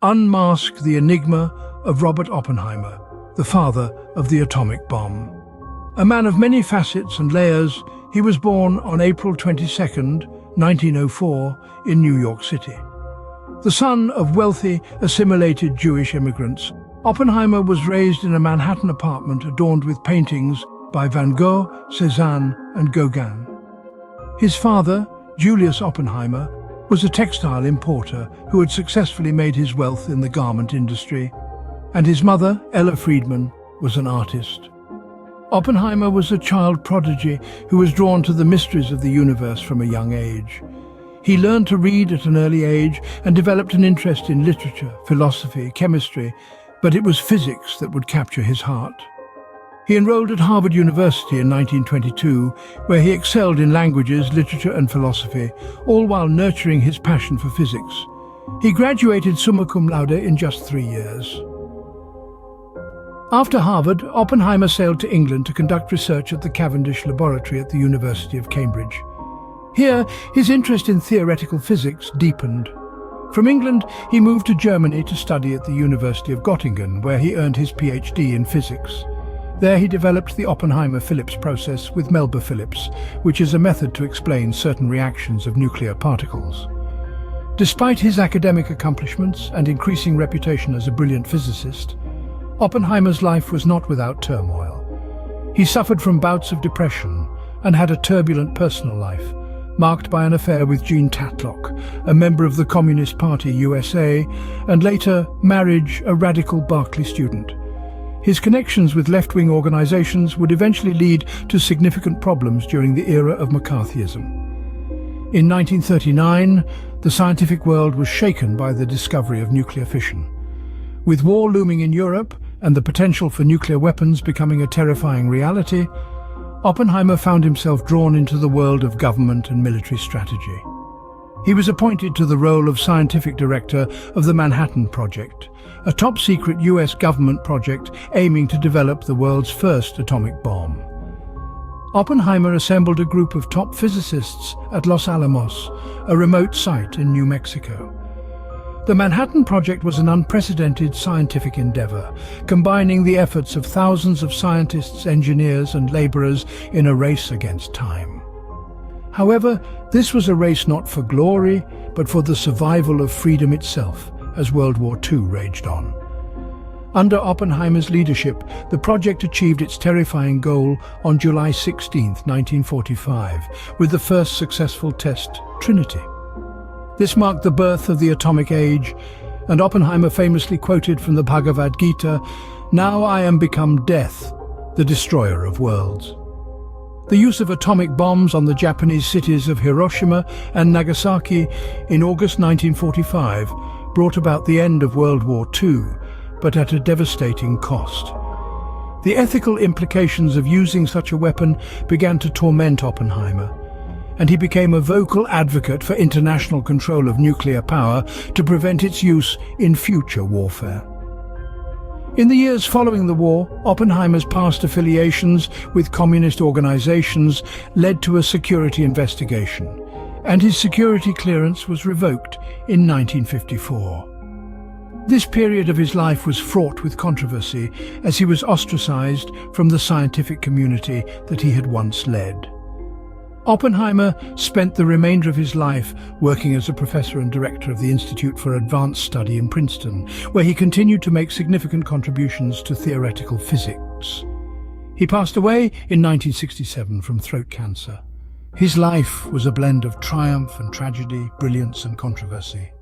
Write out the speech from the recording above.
unmask the enigma of Robert Oppenheimer, the father of the atomic bomb. A man of many facets and layers, he was born on April 22, 1904, in New York City. The son of wealthy, assimilated Jewish immigrants, Oppenheimer was raised in a Manhattan apartment adorned with paintings by Van Gogh, Cézanne, and Gauguin. His father, Julius Oppenheimer, was a textile importer who had successfully made his wealth in the garment industry, and his mother, Ella Friedman, was an artist. Oppenheimer was a child prodigy who was drawn to the mysteries of the universe from a young age. He learned to read at an early age and developed an interest in literature, philosophy, chemistry, but it was physics that would capture his heart. He enrolled at Harvard University in 1922, where he excelled in languages, literature and philosophy, all while nurturing his passion for physics. He graduated summa cum laude in just 3 years. After Harvard, Oppenheimer sailed to England to conduct research at the Cavendish Laboratory at the University of Cambridge. Here, his interest in theoretical physics deepened. From England, he moved to Germany to study at the University of Göttingen, where he earned his PhD in physics. There he developed the Oppenheimer-Phillips process with Melba-Phillips, which is a method to explain certain reactions of nuclear particles. Despite his academic accomplishments and increasing reputation as a brilliant physicist, Oppenheimer's life was not without turmoil. He suffered from bouts of depression and had a turbulent personal life, marked by an affair with Jean Tatlock, a member of the Communist Party USA, and later marriage, a radical Berkeley student. His connections with left-wing organizations would eventually lead to significant problems during the era of McCarthyism. In 1939, the scientific world was shaken by the discovery of nuclear fission. With war looming in Europe and the potential for nuclear weapons becoming a terrifying reality, Oppenheimer found himself drawn into the world of government and military strategy. He was appointed to the role of scientific director of the Manhattan Project, a top-secret US government project aiming to develop the world's first atomic bomb. Oppenheimer assembled a group of top physicists at Los Alamos, a remote site in New Mexico. The Manhattan Project was an unprecedented scientific endeavor, combining the efforts of thousands of scientists, engineers, and laborers in a race against time. However, this was a race not for glory, but for the survival of freedom itself, as World War II raged on. Under Oppenheimer's leadership, the project achieved its terrifying goal on July 16, 1945, with the first successful test, Trinity. This marked the birth of the atomic age, and Oppenheimer famously quoted from the Bhagavad Gita, "Now I am become death, the destroyer of worlds." The use of atomic bombs on the Japanese cities of Hiroshima and Nagasaki in August 1945 brought about the end of World War II, but at a devastating cost. The ethical implications of using such a weapon began to torment Oppenheimer, and he became a vocal advocate for international control of nuclear power to prevent its use in future warfare. In the years following the war, Oppenheimer's past affiliations with communist organizations led to a security investigation, and his security clearance was revoked in 1954. This period of his life was fraught with controversy as he was ostracized from the scientific community that he had once led. Oppenheimer spent the remainder of his life working as a professor and director of the Institute for Advanced Study in Princeton, where he continued to make significant contributions to theoretical physics. He passed away in 1967 from throat cancer. His life was a blend of triumph and tragedy, brilliance and controversy.